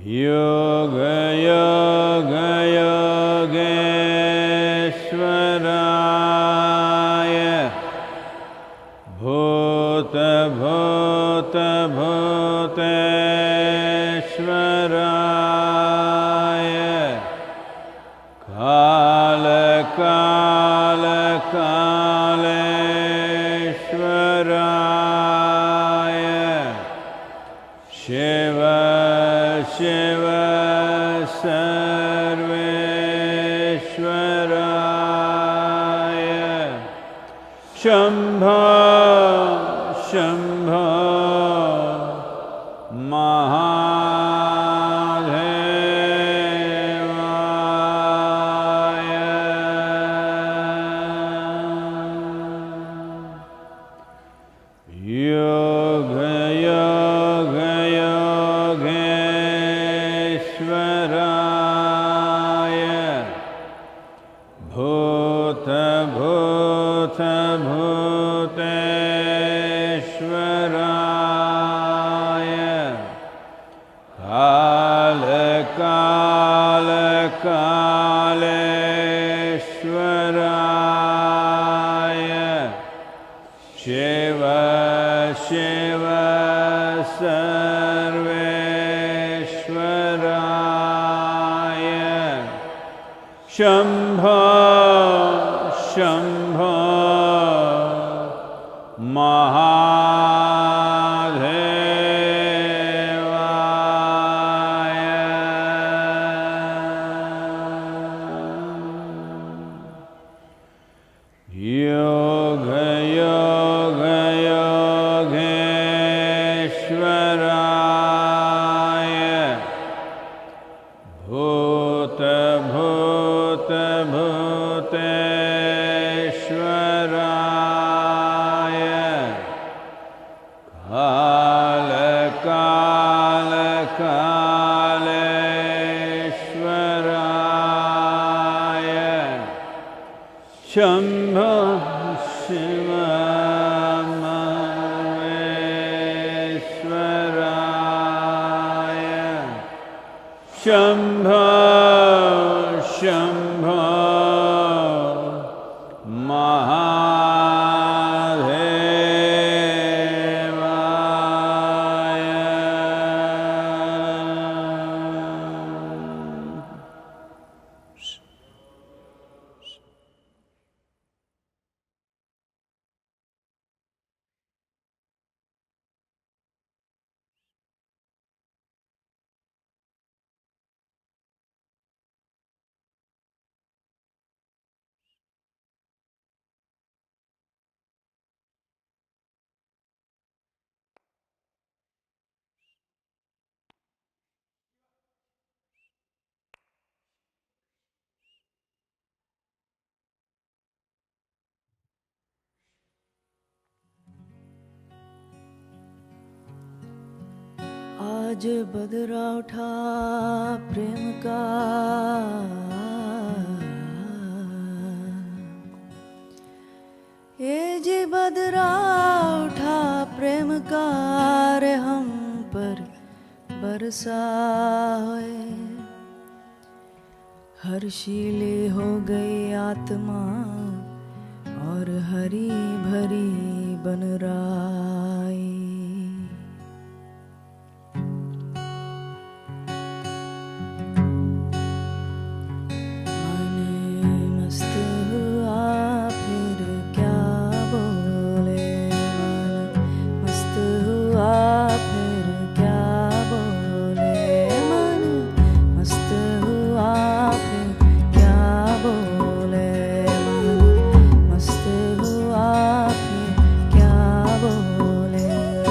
योग योग योगेश्वराय भूत भूत भूतेश्वराय काल काल कालेश्वराय शिव शिव सर्वेश्वराय शंभो शंभो महादेवाय योग योग योगेश्वराय भूत भूत भूतेश्वराय काल काल कालेश्वराय शिव शिव सर्वेश्वराय शंभो शंभो महादेवाय योग योग योगेश्वराय भूत भूत भूतेश्वराय काल काल कालेश्वराय शंभो शिव महेश्वराय शंभो शंभो महादेवाय आज बदरा उठा प्रेम का ये जी बदरा उठा प्रेम का रे हम पर बरसा है हर्षीली हो गई आत्मा और हरी भरी बन राई बोले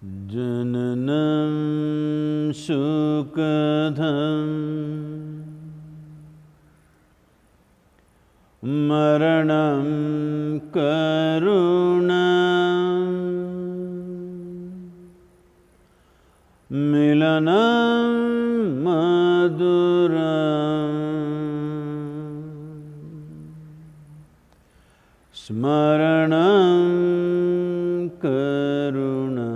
जननं सुखदं मरणं करुणं मिलनं मधुरं स्मरणं करुणं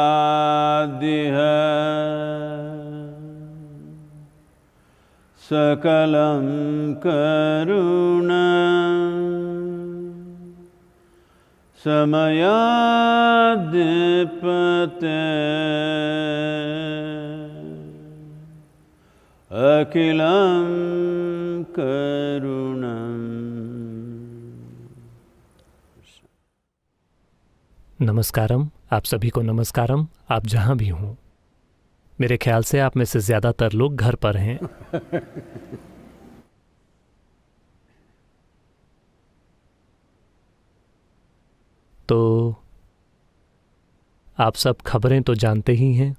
कालवशादिह सकलं करुणं समयाधिपते अखिलं करुणं। नमस्कारम। आप सभी को नमस्कारम। आप जहाँ भी हों, मेरे ख्याल से आप में से ज़्यादातर लोग घर पर हैं। तो आप सब खबरें तो जानते ही हैं।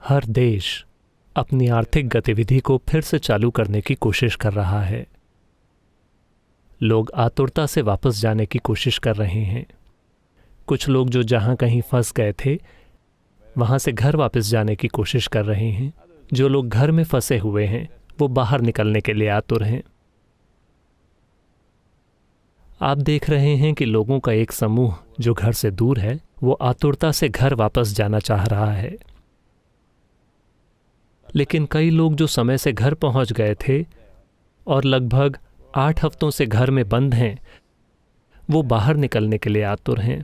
हर देश अपनी आर्थिक गतिविधि को फिर से चालू करने की कोशिश कर रहा है। लोग आतुरता से वापस जाने की कोशिश कर रहे हैं। कुछ लोग जो जहां कहीं फंस गए थे वहां से घर वापस जाने की कोशिश कर रहे हैं। जो लोग घर में फंसे हुए हैं वो बाहर निकलने के लिए आतुर हैं। आप देख रहे हैं कि लोगों का एक समूह जो घर से दूर है वो आतुरता से घर वापस जाना चाह रहा है। लेकिन कई लोग जो समय से घर पहुंच गए थे और लगभग 8 हफ्तों से घर में बंद हैं, वो बाहर निकलने के लिए आतुर हैं।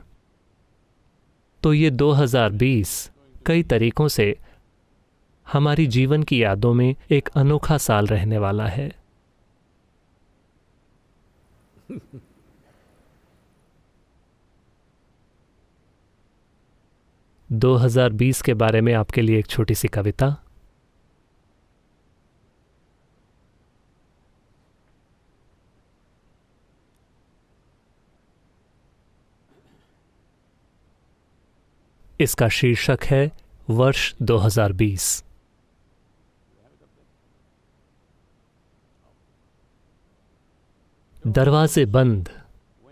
तो ये 2020 कई तरीकों से हमारी जीवन की यादों में एक अनोखा साल रहने वाला है। 2020 के बारे में आपके लिए एक छोटी सी कविता। इसका शीर्षक है वर्ष 2020। दरवाजे बंद,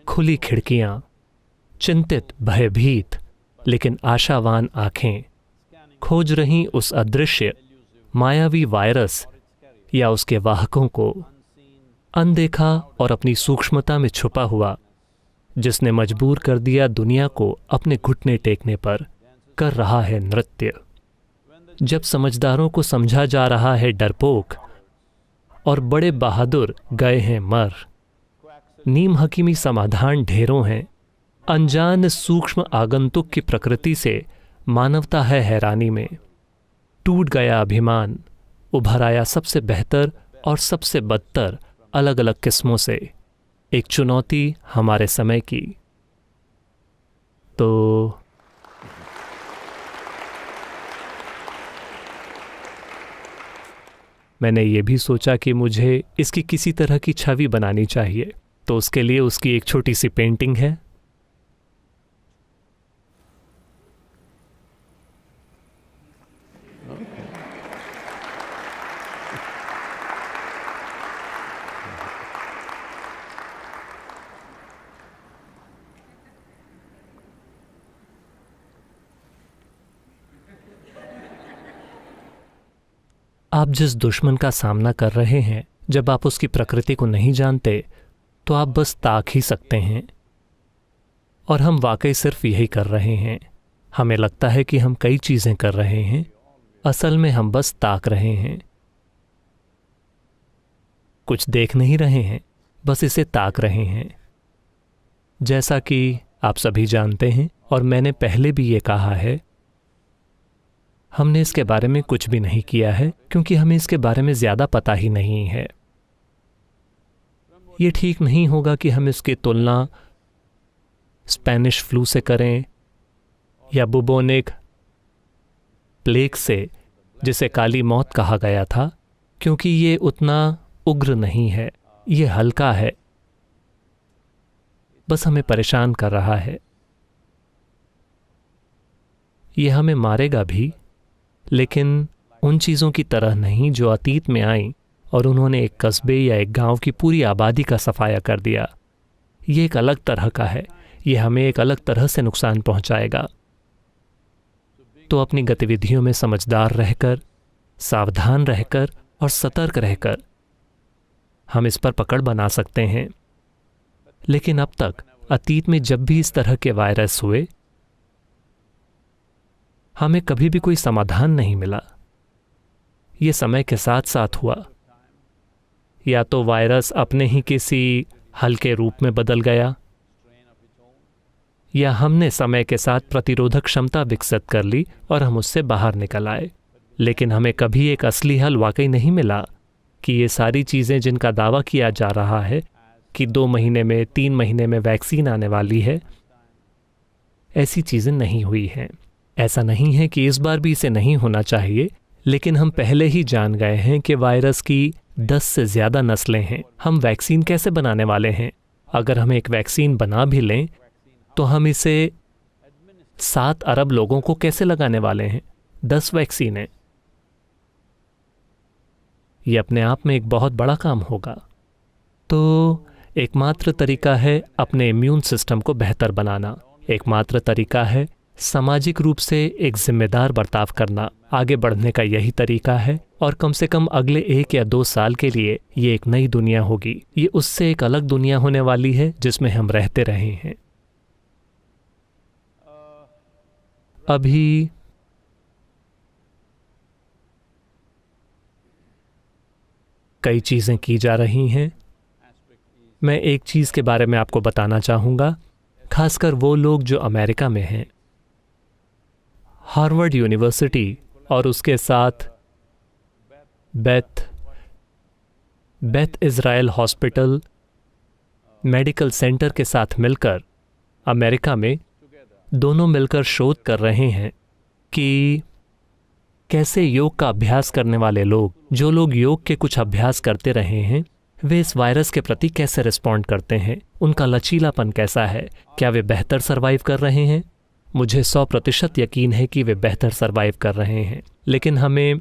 खुली खिड़कियां, चिंतित भयभीत लेकिन आशावान आंखें खोज रहीं उस अदृश्य मायावी वायरस या उसके वाहकों को, अनदेखा और अपनी सूक्ष्मता में छुपा हुआ, जिसने मजबूर कर दिया दुनिया को अपने घुटने टेकने पर कर रहा है नृत्य। जब समझदारों को समझा जा रहा है डरपोक और बड़े बहादुर गए हैं मर, नीम हकीमी समाधान ढेरों हैं, अनजान सूक्ष्म आगंतुक की प्रकृति से मानवता है हैरानी में। टूट गया अभिमान, उभर आया सबसे बेहतर और सबसे बदतर अलग अलग किस्मों से, एक चुनौती हमारे समय की। तो मैंने ये भी सोचा कि मुझे इसकी किसी तरह की छवि बनानी चाहिए, तो उसके लिए उसकी एक छोटी सी पेंटिंग है। आप जिस दुश्मन का सामना कर रहे हैं, जब आप उसकी प्रकृति को नहीं जानते तो आप बस ताक ही सकते हैं। और हम वाकई सिर्फ यही कर रहे हैं। हमें लगता है कि हम कई चीज़ें कर रहे हैं, असल में हम बस ताक रहे हैं। कुछ देख नहीं रहे हैं, बस इसे ताक रहे हैं। जैसा कि आप सभी जानते हैं और मैंने पहले भी ये कहा है, हमने इसके बारे में कुछ भी नहीं किया है क्योंकि हमें इसके बारे में ज़्यादा पता ही नहीं है। ये ठीक नहीं होगा कि हम इसकी तुलना स्पेनिश फ्लू से करें या बुबोनिक प्लेग से, जिसे काली मौत कहा गया था, क्योंकि ये उतना उग्र नहीं है, ये हल्का है, बस हमें परेशान कर रहा है। ये हमें मारेगा भी, लेकिन उन चीज़ों की तरह नहीं जो अतीत में आईं और उन्होंने एक कस्बे या एक गांव की पूरी आबादी का सफाया कर दिया। ये एक अलग तरह का है, ये हमें एक अलग तरह से नुकसान पहुंचाएगा। तो अपनी गतिविधियों में समझदार रहकर, सावधान रहकर और सतर्क रहकर हम इस पर पकड़ बना सकते हैं। लेकिन अब तक अतीत में जब भी इस तरह के वायरस हुए, हमें कभी भी कोई समाधान नहीं मिला। ये समय के साथ साथ हुआ। या तो वायरस अपने ही किसी हल्के रूप में बदल गया, या हमने समय के साथ प्रतिरोधक क्षमता विकसित कर ली और हम उससे बाहर निकल आए। लेकिन हमें कभी एक असली हल वाकई नहीं मिला कि ये सारी चीज़ें जिनका दावा किया जा रहा है कि 2 महीने में, 3 महीने में वैक्सीन आने वाली है, ऐसी चीज़ें नहीं हुई हैं। ऐसा नहीं है कि इस बार भी इसे नहीं होना चाहिए, लेकिन हम पहले ही जान गए हैं कि वायरस की 10 से ज़्यादा नस्लें हैं। हम वैक्सीन कैसे बनाने वाले हैं? अगर हम एक वैक्सीन बना भी लें तो हम इसे 7 अरब लोगों को कैसे लगाने वाले हैं? 10 वैक्सीनें, ये अपने आप में एक बहुत बड़ा काम होगा। तो एकमात्र तरीका है अपने इम्यून सिस्टम को बेहतर बनाना। एकमात्र तरीका है सामाजिक रूप से एक जिम्मेदार बर्ताव करना। आगे बढ़ने का यही तरीका है, और कम से कम अगले 1 या 2 साल के लिए ये एक नई दुनिया होगी। ये उससे एक अलग दुनिया होने वाली है जिसमें हम रहते रहे हैं। अभी कई चीज़ें की जा रही हैं। मैं एक चीज़ के बारे में आपको बताना चाहूँगा, खासकर वो लोग जो अमेरिका में हैं। हार्वर्ड यूनिवर्सिटी और उसके साथ Beth Israel hospital medical centre के साथ मिलकर अमेरिका में दोनों मिलकर शोध कर रहे हैं कि कैसे योग का अभ्यास करने वाले लोग, जो लोग योग के कुछ अभ्यास करते रहे हैं, वे इस वायरस के प्रति कैसे रिस्पॉन्ड करते हैं, उनका लचीलापन कैसा है, क्या वे बेहतर सर्वाइव कर रहे हैं। मुझे 100% यकीन है कि वे बेहतर सर्वाइव कर रहे हैं। लेकिन हमें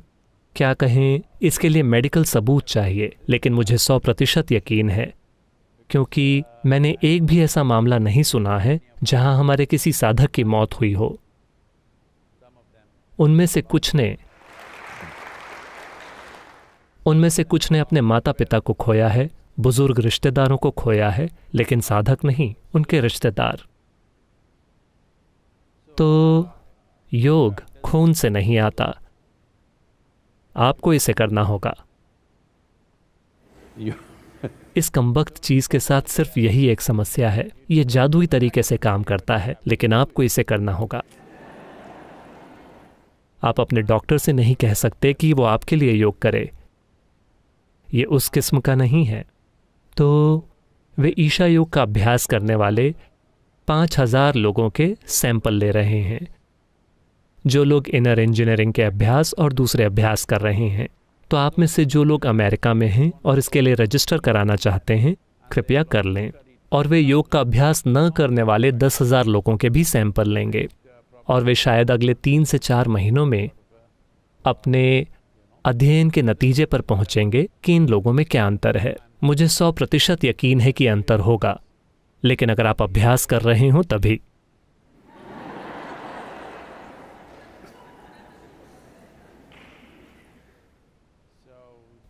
क्या कहें, इसके लिए मेडिकल सबूत चाहिए। लेकिन मुझे 100% यकीन है, क्योंकि मैंने एक भी ऐसा मामला नहीं सुना है जहां हमारे किसी साधक की मौत हुई हो। उनमें से कुछ ने अपने माता पिता को खोया है, बुजुर्ग रिश्तेदारों को खोया है, लेकिन साधक नहीं, उनके रिश्तेदार। तो योग खून से नहीं आता, आपको इसे करना होगा। इस कमबख्त चीज के साथ सिर्फ यही एक समस्या है, यह जादुई तरीके से काम करता है, लेकिन आपको इसे करना होगा। आप अपने डॉक्टर से नहीं कह सकते कि वो आपके लिए योग करे, ये उस किस्म का नहीं है। तो वे ईशा योग का अभ्यास करने वाले 5000 लोगों के सैंपल ले रहे हैं, जो लोग इनर इंजीनियरिंग के अभ्यास और दूसरे अभ्यास कर रहे हैं। तो आप में से जो लोग अमेरिका में हैं और इसके लिए रजिस्टर कराना चाहते हैं, कृपया कर लें। और वे योग का अभ्यास न करने वाले 10,000 लोगों के भी सैंपल लेंगे, और वे शायद अगले 3 से 4 महीनों में अपने अध्ययन के नतीजे पर पहुंचेंगे कि इन लोगों में क्या अंतर है। मुझे 100% यकीन है कि अंतर होगा, लेकिन अगर आप अभ्यास कर रहे हो तभी।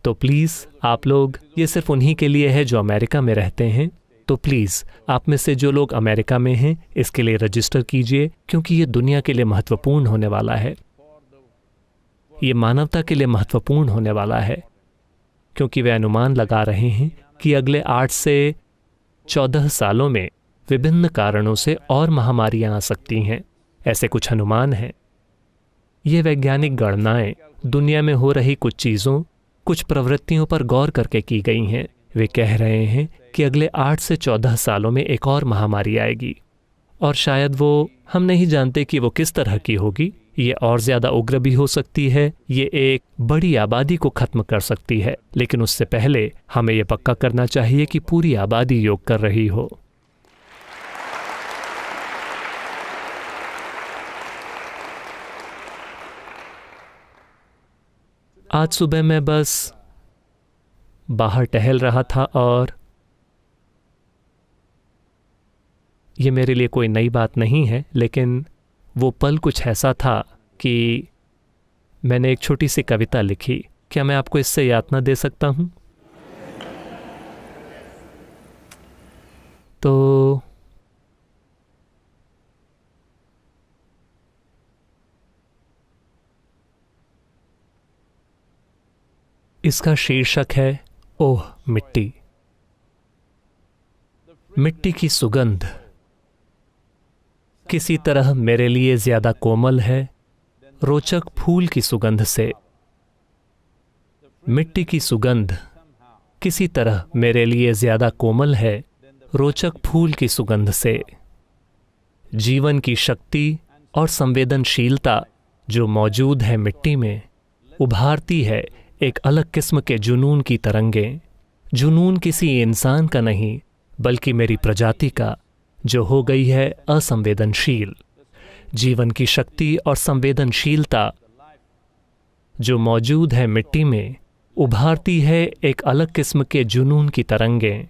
तो प्लीज़ आप लोग, ये सिर्फ उन्हीं के लिए है जो अमेरिका में रहते हैं, तो प्लीज़ आप में से जो लोग अमेरिका में हैं इसके लिए रजिस्टर कीजिए, क्योंकि ये दुनिया के लिए महत्वपूर्ण होने वाला है, ये मानवता के लिए महत्वपूर्ण होने वाला है। क्योंकि वे अनुमान लगा रहे हैं कि अगले 8 से 14 सालों में विभिन्न कारणों से और महामारियां आ सकती हैं। ऐसे कुछ अनुमान हैं। ये वैज्ञानिक गणनाएं दुनिया में हो रही कुछ चीज़ों, कुछ प्रवृत्तियों पर गौर करके की गई हैं। वे कह रहे हैं कि अगले 8 से 14 सालों में एक और महामारी आएगी, और शायद वो, हम नहीं जानते कि वो किस तरह की होगी, ये और ज़्यादा उग्र भी हो सकती है, ये एक बड़ी आबादी को ख़त्म कर सकती है, लेकिन उससे पहले हमें ये पक्का करना चाहिए कि पूरी आबादी योग कर रही हो। आज सुबह मैं बस बाहर टहल रहा था और ये मेरे लिए कोई नई बात नहीं है, लेकिन वो पल कुछ ऐसा था कि मैंने एक छोटी सी कविता लिखी। क्या मैं आपको इससे यातना दे सकता हूँ? तो इसका शीर्षक है ओह मिट्टी। मिट्टी की सुगंध किसी तरह मेरे लिए ज्यादा कोमल है रोचक फूल की सुगंध से। मिट्टी की सुगंध किसी तरह मेरे लिए ज्यादा कोमल है रोचक फूल की सुगंध से। जीवन की शक्ति और संवेदनशीलता जो मौजूद है मिट्टी में, उभारती है एक अलग किस्म के जुनून की तरंगें। जुनून किसी इंसान का नहीं, बल्कि मेरी प्रजाति का, जो हो गई है असंवेदनशील। जीवन की शक्ति और संवेदनशीलता जो मौजूद है मिट्टी में, उभारती है एक अलग किस्म के जुनून की तरंगें।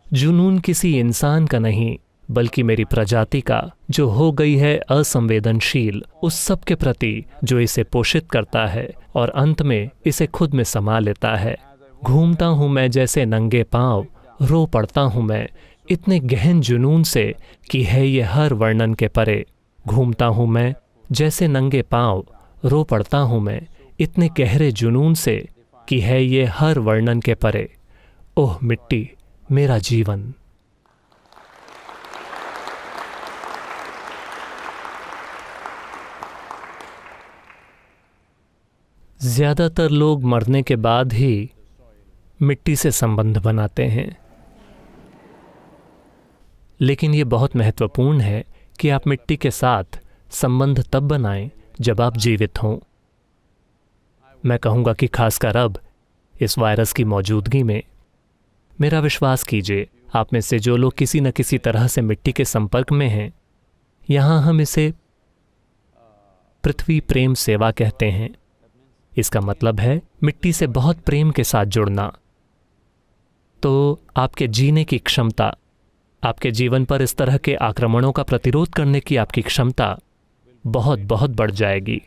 जुनून किसी इंसान का नहीं, बल्कि मेरी प्रजाति का, जो हो गई है असंवेदनशील उस सब के प्रति जो इसे पोषित करता है और अंत में इसे खुद में समा लेता है। घूमता हूं मैं जैसे नंगे पांव, रो पड़ता हूं मैं इतने गहन जुनून से कि है ये हर वर्णन के परे। घूमता हूं मैं जैसे नंगे पांव, रो पड़ता हूं मैं इतने गहरे जुनून से कि है ये हर वर्णन के परे। ओह मिट्टी, मेरा जीवन। ज्यादातर लोग मरने के बाद ही मिट्टी से संबंध बनाते हैं, लेकिन ये बहुत महत्वपूर्ण है कि आप मिट्टी के साथ संबंध तब बनाएं जब आप जीवित हों। मैं कहूँगा कि खासकर अब इस वायरस की मौजूदगी में। मेरा विश्वास कीजिए, आप में से जो लोग किसी न किसी तरह से मिट्टी के संपर्क में हैं, यहाँ हम इसे पृथ्वी प्रेम सेवा कहते हैं। इसका मतलब है मिट्टी से बहुत प्रेम के साथ जुड़ना। तो आपके जीने की क्षमता, आपके जीवन पर इस तरह के आक्रमणों का प्रतिरोध करने की आपकी क्षमता बहुत बहुत बढ़ जाएगी।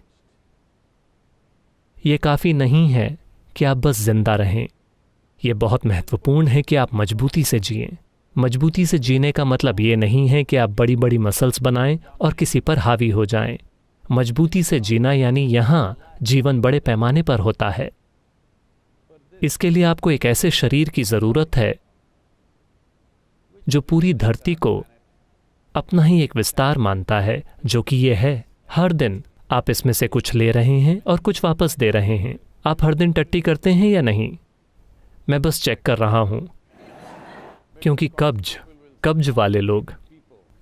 ये काफ़ी नहीं है कि आप बस जिंदा रहें, ये बहुत महत्वपूर्ण है कि आप मजबूती से जिएं। मजबूती से जीने का मतलब ये नहीं है कि आप बड़ी बड़ी मसल्स बनाएं और किसी पर हावी हो जाएं। मजबूती से जीना यानी यहाँ जीवन बड़े पैमाने पर होता है। इसके लिए आपको एक ऐसे शरीर की ज़रूरत है जो पूरी धरती को अपना ही एक विस्तार मानता है, जो कि ये है। हर दिन आप इसमें से कुछ ले रहे हैं और कुछ वापस दे रहे हैं। आप हर दिन टट्टी करते हैं या नहीं? मैं बस चेक कर रहा हूं, क्योंकि कब्ज वाले लोग,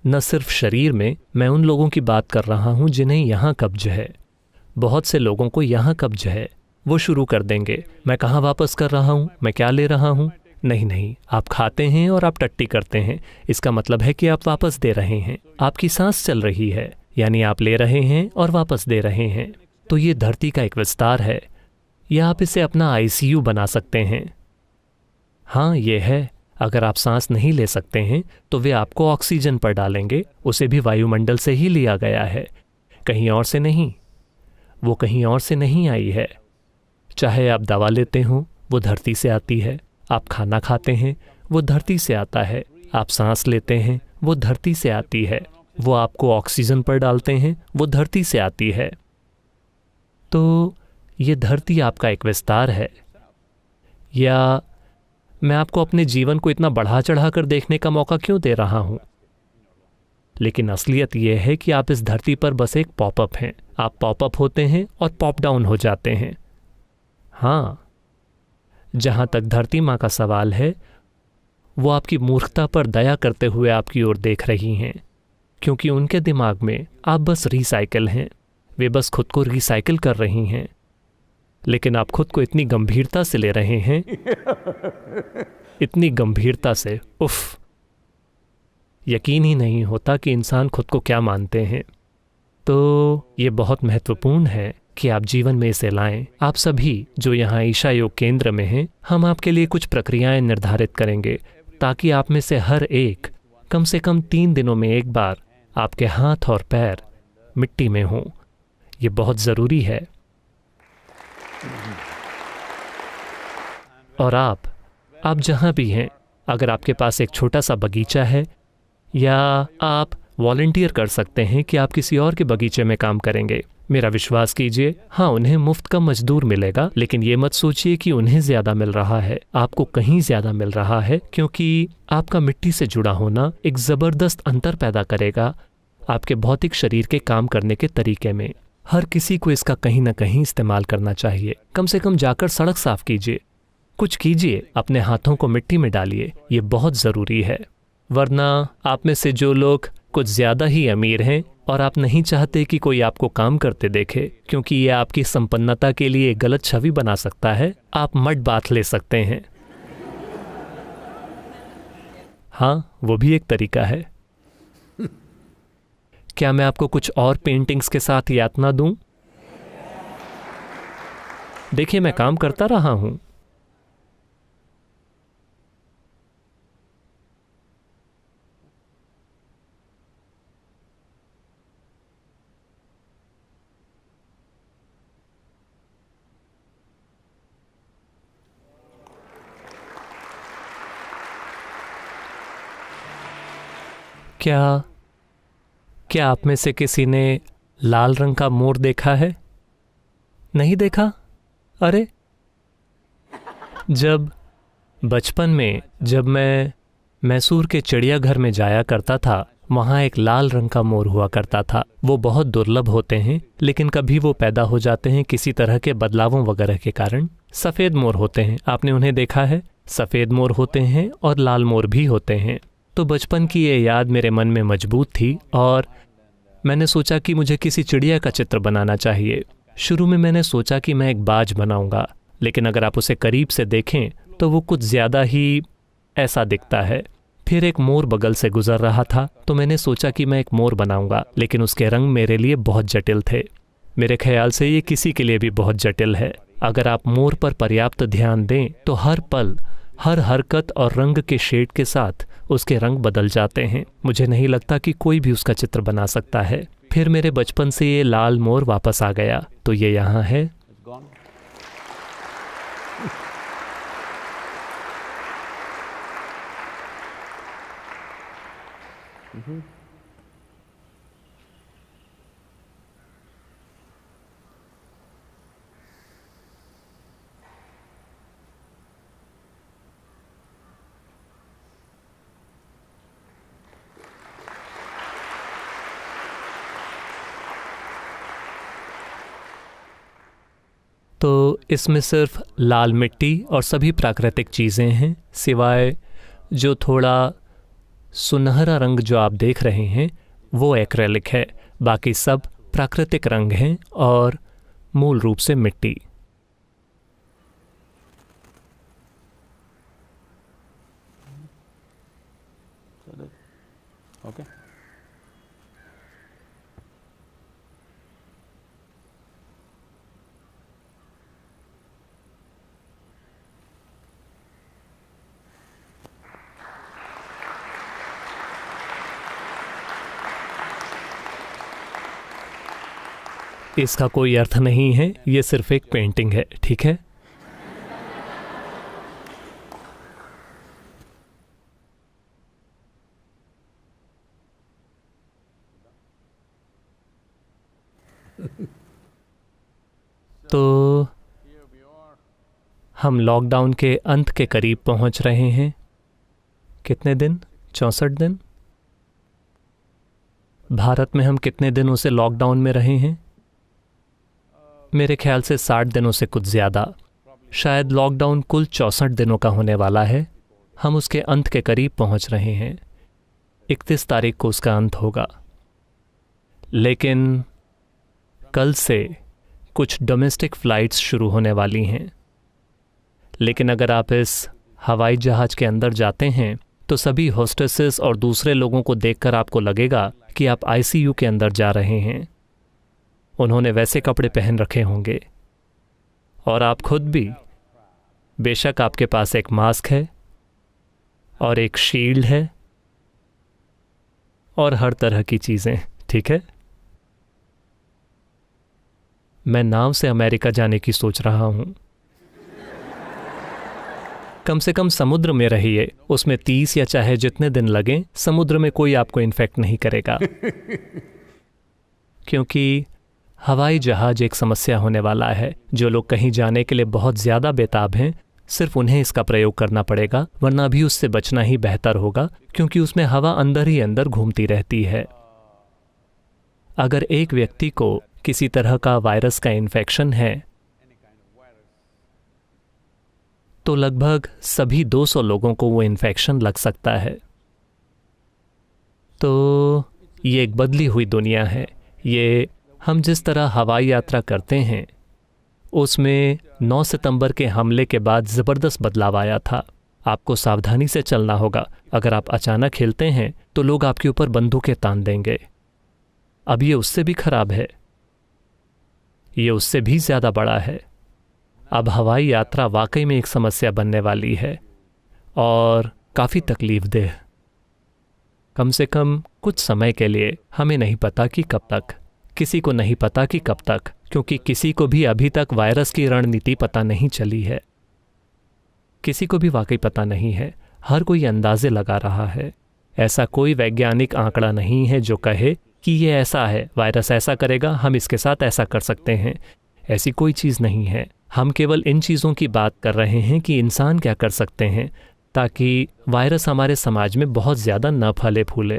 न सिर्फ शरीर में, मैं उन लोगों की बात कर रहा हूं जिन्हें यहाँ कब्ज है। बहुत से लोगों को यहाँ कब्ज है। वो शुरू कर देंगे, मैं कहाँ वापस कर रहा हूँ, मैं क्या ले रहा हूँ। नहीं, आप खाते हैं और आप टट्टी करते हैं। इसका मतलब है कि आप वापस दे रहे हैं। आपकी सांस चल रही है, यानी आप ले रहे हैं और वापस दे रहे हैं। तो ये धरती का एक विस्तार है, या आप इसे अपना ICU बना सकते हैं। हाँ, ये है। अगर आप सांस नहीं ले सकते हैं तो वे आपको ऑक्सीजन पर डालेंगे। उसे भी वायुमंडल से ही लिया गया है, कहीं और से नहीं। वो कहीं और से नहीं आई है। चाहे आप दवा लेते हो, वो धरती से आती है। आप खाना खाते हैं, वो धरती से आता है। आप सांस लेते हैं, वो धरती से आती है। वो आपको ऑक्सीजन पर डालते हैं, वो धरती से आती है। तो ये धरती आपका एक विस्तार है। या मैं आपको अपने जीवन को इतना बढ़ा चढ़ा कर देखने का मौका क्यों दे रहा हूं? लेकिन असलियत यह है कि आप इस धरती पर बस एक पॉपअप हैं। आप पॉपअप होते हैं और पॉप डाउन हो जाते हैं। हाँ, जहां तक धरती माँ का सवाल है, वो आपकी मूर्खता पर दया करते हुए आपकी ओर देख रही हैं, क्योंकि उनके दिमाग में आप बस रिसाइकिल हैं। वे बस खुद को रिसाइकिल कर रही हैं, लेकिन आप खुद को इतनी गंभीरता से ले रहे हैं, इतनी गंभीरता से, उफ, यकीन ही नहीं होता कि इंसान खुद को क्या मानते हैं। तो ये बहुत महत्वपूर्ण है कि आप जीवन में इसे लाएं। आप सभी जो यहाँ ईशा योग केंद्र में हैं, हम आपके लिए कुछ प्रक्रियाएं निर्धारित करेंगे ताकि आप में से हर एक कम से कम 3 दिनों में एक बार आपके हाथ और पैर मिट्टी में हों। ये बहुत ज़रूरी है। और आप जहाँ भी हैं, अगर आपके पास एक छोटा सा बगीचा है, या आप वॉलंटियर कर सकते हैं कि आप किसी और के बगीचे में काम करेंगे। मेरा विश्वास कीजिए, हाँ, उन्हें मुफ्त का मजदूर मिलेगा, लेकिन ये मत सोचिए कि उन्हें ज़्यादा मिल रहा है। आपको कहीं ज़्यादा मिल रहा है, क्योंकि आपका मिट्टी से जुड़ा होना एक ज़बरदस्त अंतर पैदा करेगा आपके भौतिक शरीर के काम करने के तरीके में। हर किसी को इसका कहीं ना कहीं इस्तेमाल करना चाहिए। कम से कम जाकर सड़क साफ कीजिए, कुछ कीजिए, अपने हाथों को मिट्टी में डालिए। ये बहुत ज़रूरी है। वरना आप में से जो लोग कुछ ज़्यादा ही अमीर हैं और आप नहीं चाहते कि कोई आपको काम करते देखे, क्योंकि ये आपकी संपन्नता के लिए एक गलत छवि बना सकता है, आप मड बाथ ले सकते हैं। हाँ, वो भी एक तरीका है। क्या मैं आपको कुछ और पेंटिंग्स के साथ यातना दूं? देखिए, मैं काम करता रहा हूं। क्या आप में से किसी ने लाल रंग का मोर देखा है? नहीं देखा? अरे, जब बचपन में जब मैं मैसूर के चिड़ियाघर में जाया करता था, वहाँ एक लाल रंग का मोर हुआ करता था। वो बहुत दुर्लभ होते हैं, लेकिन कभी वो पैदा हो जाते हैं किसी तरह के बदलावों वगैरह के कारण। सफ़ेद मोर होते हैं, आपने उन्हें देखा है? सफ़ेद मोर होते हैं और लाल मोर भी होते हैं। तो बचपन की ये याद मेरे मन में मजबूत थी और मैंने सोचा कि मुझे किसी चिड़िया का चित्र बनाना चाहिए। शुरू में मैंने सोचा कि मैं एक बाज बनाऊंगा, लेकिन अगर आप उसे करीब से देखें तो वो कुछ ज़्यादा ही ऐसा दिखता है। फिर एक मोर बगल से गुजर रहा था, तो मैंने सोचा कि मैं एक मोर बनाऊंगा, लेकिन उसके रंग मेरे लिए बहुत जटिल थे। मेरे ख्याल से ये किसी के लिए भी बहुत जटिल है। अगर आप मोर पर पर्याप्त ध्यान दें तो हर पल, हर हरकत और रंग के शेड के साथ उसके रंग बदल जाते हैं। मुझे नहीं लगता कि कोई भी उसका चित्र बना सकता है। फिर मेरे बचपन से ये लाल मोर वापस आ गया, तो ये यहाँ है। तो इसमें सिर्फ लाल मिट्टी और सभी प्राकृतिक चीज़ें हैं, सिवाय जो थोड़ा सुनहरा रंग जो आप देख रहे हैं वो एक्रेलिक है। बाकी सब प्राकृतिक रंग हैं और मूल रूप से मिट्टी। Okay. इसका कोई अर्थ नहीं है, ये सिर्फ एक पेंटिंग है, ठीक है? तो हम लॉकडाउन के अंत के करीब पहुंच रहे हैं। कितने दिन? 64 दिन। भारत में हम कितने दिनों से लॉकडाउन में रहे हैं? मेरे ख्याल से 60 दिनों से कुछ ज़्यादा। शायद लॉकडाउन कुल 64 दिनों का होने वाला है। हम उसके अंत के करीब पहुंच रहे हैं। 31 तारीख को उसका अंत होगा। लेकिन कल से कुछ डोमेस्टिक फ़्लाइट्स शुरू होने वाली हैं, लेकिन अगर आप इस हवाई जहाज़ के अंदर जाते हैं तो सभी होस्टेसेस और दूसरे लोगों को देखकर आपको लगेगा कि आप आईसीयू के अंदर जा रहे हैं। उन्होंने वैसे कपड़े पहन रखे होंगे और आप खुद भी। बेशक आपके पास एक मास्क है और एक शील्ड है और हर तरह की चीज़ें, ठीक है। मैं नाव से अमेरिका जाने की सोच रहा हूँ। कम से कम समुद्र में रहिए, उसमें 30 या चाहे जितने दिन लगें, समुद्र में कोई आपको इन्फेक्ट नहीं करेगा क्योंकि हवाई जहाज एक समस्या होने वाला है। जो लोग कहीं जाने के लिए बहुत ज़्यादा बेताब हैं, सिर्फ उन्हें इसका प्रयोग करना पड़ेगा, वरना भी उससे बचना ही बेहतर होगा क्योंकि उसमें हवा अंदर ही अंदर घूमती रहती है। अगर एक व्यक्ति को किसी तरह का वायरस का इन्फेक्शन है तो लगभग सभी 200 लोगों को वो इन्फेक्शन लग सकता है। तो ये एक बदली हुई दुनिया है। ये हम जिस तरह हवाई यात्रा करते हैं उसमें 9 सितंबर के हमले के बाद ज़बरदस्त बदलाव आया था। आपको सावधानी से चलना होगा। अगर आप अचानक हिलते हैं तो लोग आपके ऊपर बंदूकें तान देंगे। अब ये उससे भी खराब है, ये उससे भी ज़्यादा बड़ा है। अब हवाई यात्रा वाकई में एक समस्या बनने वाली है और काफ़ी तकलीफ़देह। कम से कम कुछ समय के लिए, हमें नहीं पता कि कब तक, किसी को नहीं पता कि कब तक, क्योंकि किसी को भी अभी तक वायरस की रणनीति पता नहीं चली है। किसी को भी वाकई पता नहीं है। हर कोई अंदाजे लगा रहा है। ऐसा कोई वैज्ञानिक आंकड़ा नहीं है जो कहे कि ये ऐसा है, वायरस ऐसा करेगा, हम इसके साथ ऐसा कर सकते हैं। ऐसी कोई चीज़ नहीं है। हम केवल इन चीज़ों की बात कर रहे हैं कि इंसान क्या कर सकते हैं ताकि वायरस हमारे समाज में बहुत ज़्यादा न फले फूले।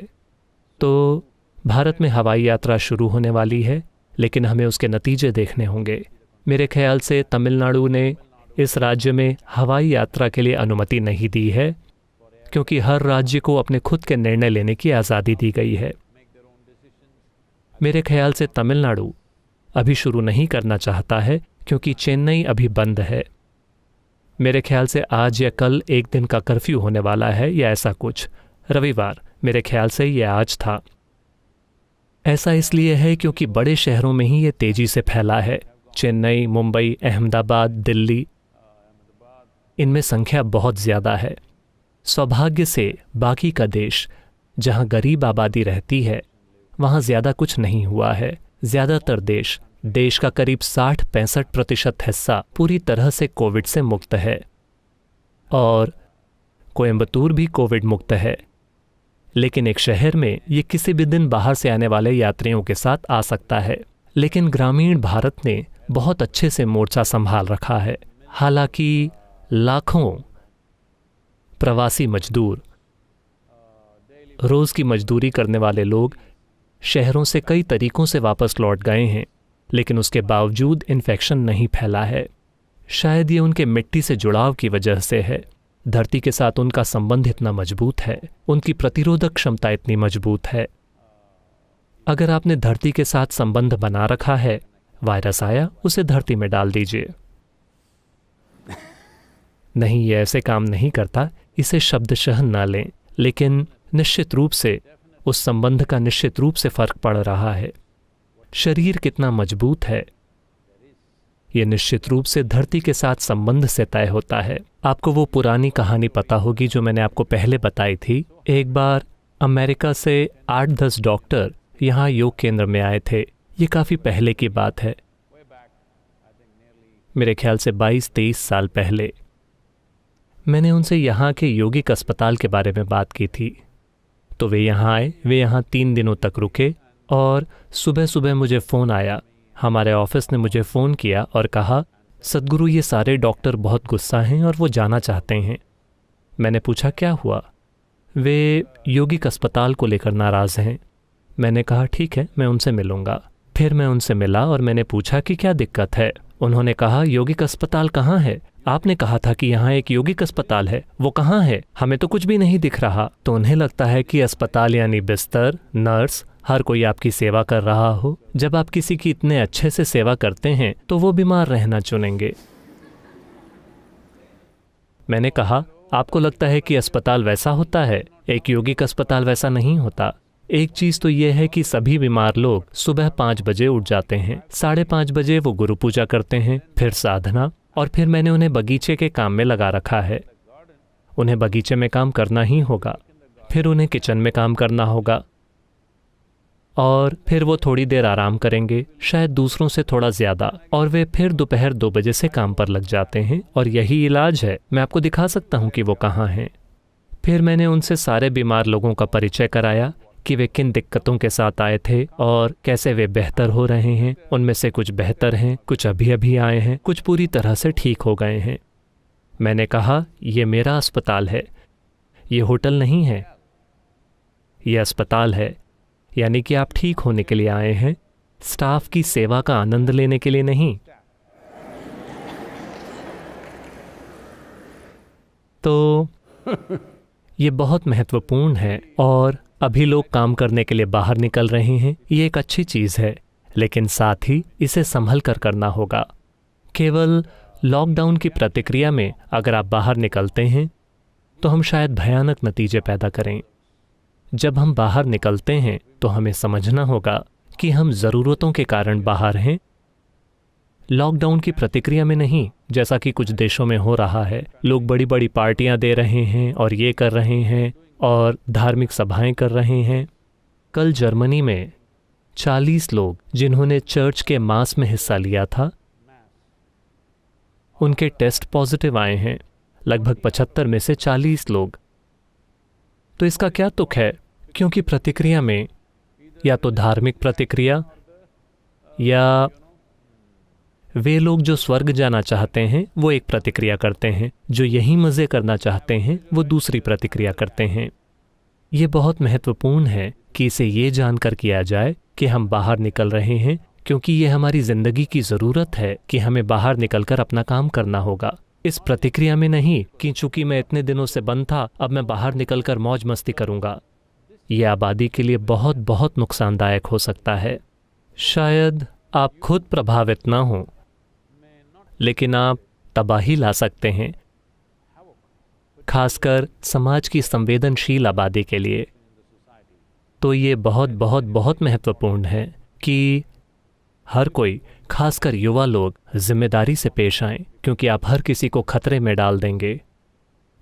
तो भारत में हवाई यात्रा शुरू होने वाली है, लेकिन हमें उसके नतीजे देखने होंगे। मेरे ख्याल से तमिलनाडु ने इस राज्य में हवाई यात्रा के लिए अनुमति नहीं दी है क्योंकि हर राज्य को अपने खुद के निर्णय लेने की आज़ादी दी गई है। मेरे ख्याल से तमिलनाडु अभी शुरू नहीं करना चाहता है क्योंकि चेन्नई अभी बंद है। मेरे ख्याल से आज या कल एक दिन का कर्फ्यू होने वाला है या ऐसा कुछ। रविवार, मेरे ख्याल से ये आज था। ऐसा इसलिए है क्योंकि बड़े शहरों में ही ये तेज़ी से फैला है। चेन्नई, मुंबई, अहमदाबाद, दिल्ली, इनमें संख्या बहुत ज़्यादा है। सौभाग्य से बाकी का देश जहाँ गरीब आबादी रहती है वहाँ ज़्यादा कुछ नहीं हुआ है। ज़्यादातर देश का करीब 60-65% हिस्सा पूरी तरह से कोविड से मुक्त है और कोयम्बतूर भी कोविड मुक्त है। लेकिन एक शहर में ये किसी भी दिन बाहर से आने वाले यात्रियों के साथ आ सकता है। लेकिन ग्रामीण भारत ने बहुत अच्छे से मोर्चा संभाल रखा है। हालांकि लाखों प्रवासी मजदूर, रोज़ की मजदूरी करने वाले लोग शहरों से कई तरीकों से वापस लौट गए हैं, लेकिन उसके बावजूद इन्फेक्शन नहीं फैला है। शायद ये उनके मिट्टी से जुड़ाव की वजह से है। धरती के साथ उनका संबंध इतना मजबूत है, उनकी प्रतिरोधक क्षमता इतनी मजबूत है। अगर आपने धरती के साथ संबंध बना रखा है, वायरस आया, उसे धरती में डाल दीजिए। नहीं, ये ऐसे काम नहीं करता, इसे शब्दशः न लें, लेकिन निश्चित रूप से उस संबंध का निश्चित रूप से फर्क पड़ रहा है। शरीर कितना मजबूत है, यह निश्चित रूप से धरती के साथ संबंध से तय होता है। आपको वो पुरानी कहानी पता होगी जो मैंने आपको पहले बताई थी। एक बार अमेरिका से 8-10 डॉक्टर यहाँ योग केंद्र में आए थे। ये काफ़ी पहले की बात है, मेरे ख्याल से 22-23 साल पहले। मैंने उनसे यहाँ के यौगिक अस्पताल के बारे में बात की थी। तो वे यहाँ आए, वे यहाँ 3 दिनों तक रुके और सुबह सुबह मुझे फ़ोन आया। हमारे ऑफिस ने मुझे फ़ोन किया और कहा, सद्गुरु, ये सारे डॉक्टर बहुत गुस्सा हैं और वो जाना चाहते हैं। मैंने पूछा क्या हुआ? वे यौगिक अस्पताल को लेकर नाराज़ हैं। मैंने कहा ठीक है, मैं उनसे मिलूँगा। फिर मैं उनसे मिला और मैंने पूछा कि क्या दिक्कत है। उन्होंने कहा, यौगिक अस्पताल कहाँ है? आपने कहा था कि यहाँ एक यौगिक अस्पताल है, वो कहाँ है? हमें तो कुछ भी नहीं दिख रहा। तो उन्हें लगता है कि अस्पताल यानी बिस्तर, नर्स, हर कोई आपकी सेवा कर रहा हो। जब आप किसी की इतने अच्छे से सेवा करते हैं तो वो बीमार रहना चुनेंगे। मैंने कहा, आपको लगता है कि अस्पताल वैसा होता है? एक यौगिक अस्पताल वैसा नहीं होता। एक चीज़ तो यह है कि सभी बीमार लोग सुबह 5 बजे उठ जाते हैं, 5:30 बजे वो गुरु पूजा करते हैं, फिर साधना, और फिर मैंने उन्हें बगीचे के काम में लगा रखा है। उन्हें बगीचे में काम करना ही होगा, फिर उन्हें किचन में काम करना होगा, और फिर वो थोड़ी देर आराम करेंगे, शायद दूसरों से थोड़ा ज़्यादा, और वे फिर दोपहर 2 बजे से काम पर लग जाते हैं। और यही इलाज है। मैं आपको दिखा सकता हूँ कि वो कहाँ हैं। फिर मैंने उनसे सारे बीमार लोगों का परिचय कराया कि वे किन दिक्कतों के साथ आए थे और कैसे वे बेहतर हो रहे हैं। उनमें से कुछ बेहतर हैं, कुछ अभी अभी आए हैं, कुछ पूरी तरह से ठीक हो गए हैं। मैंने कहा, ये मेरा अस्पताल है, ये होटल नहीं है, ये अस्पताल है। यानी कि आप ठीक होने के लिए आए हैं, स्टाफ की सेवा का आनंद लेने के लिए नहीं। तो ये बहुत महत्वपूर्ण है, और अभी लोग काम करने के लिए बाहर निकल रहे हैं। ये एक अच्छी चीज़ है, लेकिन साथ ही इसे संभल कर करना होगा। केवल लॉकडाउन की प्रतिक्रिया में अगर आप बाहर निकलते हैं तो हम शायद भयानक नतीजे पैदा करें। जब हम बाहर निकलते हैं तो हमें समझना होगा कि हम ज़रूरतों के कारण बाहर हैं, लॉकडाउन की प्रतिक्रिया में नहीं, जैसा कि कुछ देशों में हो रहा है। लोग बड़ी बड़ी पार्टियां दे रहे हैं और ये कर रहे हैं और धार्मिक सभाएं कर रहे हैं। कल जर्मनी में 40 लोग जिन्होंने चर्च के मास में हिस्सा लिया था, उनके टेस्ट पॉजिटिव आए हैं। लगभग 75 में से 40 लोग। तो इसका क्या तुक है? क्योंकि प्रतिक्रिया में या तो धार्मिक प्रतिक्रिया, या वे लोग जो स्वर्ग जाना चाहते हैं वो एक प्रतिक्रिया करते हैं, जो यही मज़े करना चाहते हैं वो दूसरी प्रतिक्रिया करते हैं। ये बहुत महत्वपूर्ण है कि इसे ये जानकर किया जाए कि हम बाहर निकल रहे हैं, क्योंकि ये हमारी ज़िंदगी की ज़रूरत है कि हमें बाहर निकलकर अपना काम करना होगा। इस प्रतिक्रिया में नहीं कि चूंकि मैं इतने दिनों से बंद था, अब मैं बाहर निकलकर मौज मस्ती करूंगा। ये आबादी के लिए बहुत बहुत नुकसानदायक हो सकता है। शायद आप खुद प्रभावित ना हो, लेकिन आप तबाही ला सकते हैं, खासकर समाज की संवेदनशील आबादी के लिए। तो ये बहुत बहुत बहुत महत्वपूर्ण है कि हर कोई, खासकर युवा लोग, जिम्मेदारी से पेश आएं, क्योंकि आप हर किसी को खतरे में डाल देंगे।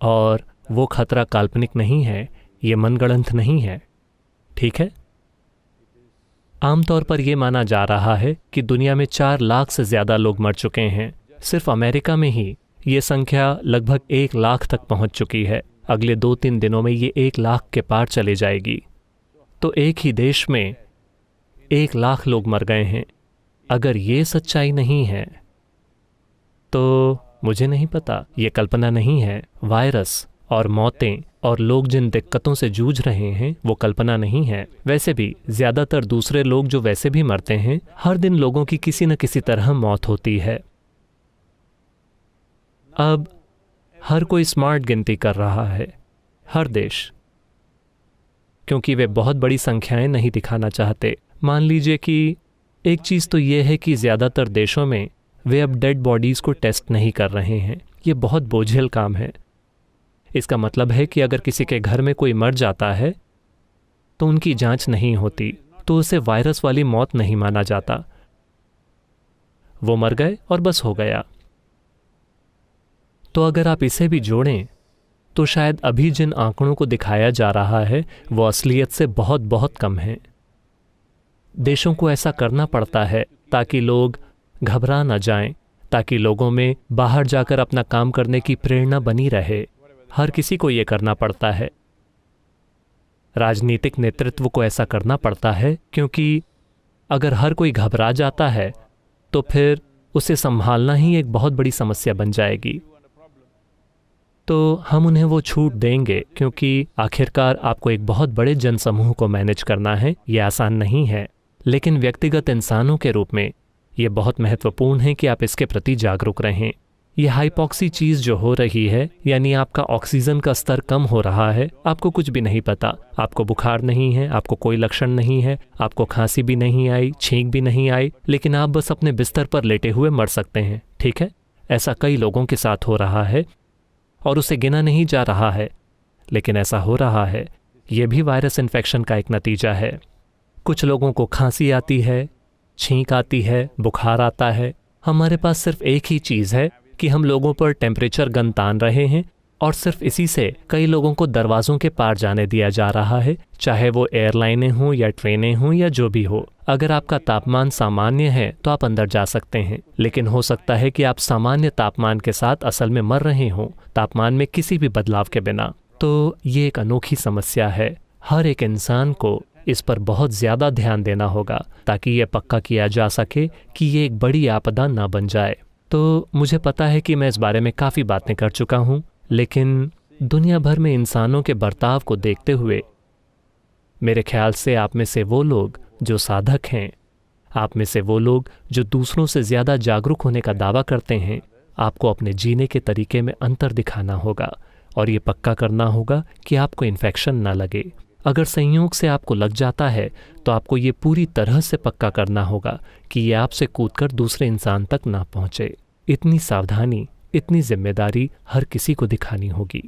और वो खतरा काल्पनिक नहीं है, ये मनगढ़ंत नहीं है, ठीक है? आमतौर पर यह माना जा रहा है कि दुनिया में 4 लाख से ज़्यादा लोग मर चुके हैं। सिर्फ अमेरिका में ही ये संख्या लगभग 1 लाख तक पहुंच चुकी है। अगले 2-3 दिनों में ये 1 लाख के पार चली जाएगी। तो एक ही देश में 1 लाख लोग मर गए हैं। अगर ये सच्चाई नहीं है तो मुझे नहीं पता, ये कल्पना नहीं है। वायरस और मौतें और लोग जिन दिक्कतों से जूझ रहे हैं वो कल्पना नहीं है। वैसे भी ज़्यादातर दूसरे लोग जो वैसे भी मरते हैं, हर दिन लोगों की किसी न किसी तरह मौत होती है। अब हर कोई स्मार्ट गिनती कर रहा है, हर देश, क्योंकि वे बहुत बड़ी संख्याएं नहीं दिखाना चाहते। मान लीजिए कि एक चीज़ तो ये है कि ज़्यादातर देशों में वे अब डेड बॉडीज़ को टेस्ट नहीं कर रहे हैं। ये बहुत बोझिल काम है। इसका मतलब है कि अगर किसी के घर में कोई मर जाता है तो उनकी जांच नहीं होती, तो उसे वायरस वाली मौत नहीं माना जाता। वो मर गए और बस हो गया। तो अगर आप इसे भी जोड़ें तो शायद अभी जिन आंकड़ों को दिखाया जा रहा है वो असलियत से बहुत बहुत कम है। देशों को ऐसा करना पड़ता है ताकि लोग घबरा न जाएं, ताकि लोगों में बाहर जाकर अपना काम करने की प्रेरणा बनी रहे। हर किसी को ये करना पड़ता है। राजनीतिक नेतृत्व को ऐसा करना पड़ता है, क्योंकि अगर हर कोई घबरा जाता है तो फिर उसे संभालना ही एक बहुत बड़ी समस्या बन जाएगी। तो हम उन्हें वो छूट देंगे, क्योंकि आखिरकार आपको एक बहुत बड़े जनसमूह को मैनेज करना है। ये आसान नहीं है, लेकिन व्यक्तिगत इंसानों के रूप में ये बहुत महत्वपूर्ण है कि आप इसके प्रति जागरूक रहें। ये हाइपॉक्सी चीज़ जो हो रही है, यानी आपका ऑक्सीजन का स्तर कम हो रहा है, आपको कुछ भी नहीं पता, आपको बुखार नहीं है, आपको कोई लक्षण नहीं है, आपको खांसी भी नहीं आई, छींक भी नहीं आई, लेकिन आप बस अपने बिस्तर पर लेटे हुए मर सकते हैं। ठीक है, ऐसा कई लोगों के साथ हो रहा है और उसे गिना नहीं जा रहा है, लेकिन ऐसा हो रहा है। ये भी वायरस इन्फेक्शन का एक नतीजा है। कुछ लोगों को खांसी आती है, छींक आती है, बुखार आता है। हमारे पास सिर्फ एक ही चीज़ है कि हम लोगों पर टेम्परेचर गन तान रहे हैं और सिर्फ इसी से कई लोगों को दरवाज़ों के पार जाने दिया जा रहा है, चाहे वो एयरलाइनें हों या ट्रेनें हों या जो भी हो। अगर आपका तापमान सामान्य है तो आप अंदर जा सकते हैं, लेकिन हो सकता है कि आप सामान्य तापमान के साथ असल में मर रहे हों, तापमान में किसी भी बदलाव के बिना। तो ये एक अनोखी समस्या है। हर एक इंसान को इस पर बहुत ज़्यादा ध्यान देना होगा ताकि ये पक्का किया जा सके कि ये एक बड़ी आपदा ना बन जाए। तो मुझे पता है कि मैं इस बारे में काफ़ी बातें कर चुका हूँ, लेकिन दुनिया भर में इंसानों के बर्ताव को देखते हुए मेरे ख्याल से आप में से वो लोग जो साधक हैं, आप में से वो लोग जो दूसरों से ज़्यादा जागरूक होने का दावा करते हैं, आपको अपने जीने के तरीके में अंतर दिखाना होगा और ये पक्का करना होगा कि आपको इन्फेक्शन ना लगे। अगर संयोग से आपको लग जाता है तो आपको ये पूरी तरह से पक्का करना होगा कि ये आपसे कूदकर दूसरे इंसान तक ना पहुँचे। इतनी सावधानी, इतनी जिम्मेदारी हर किसी को दिखानी होगी।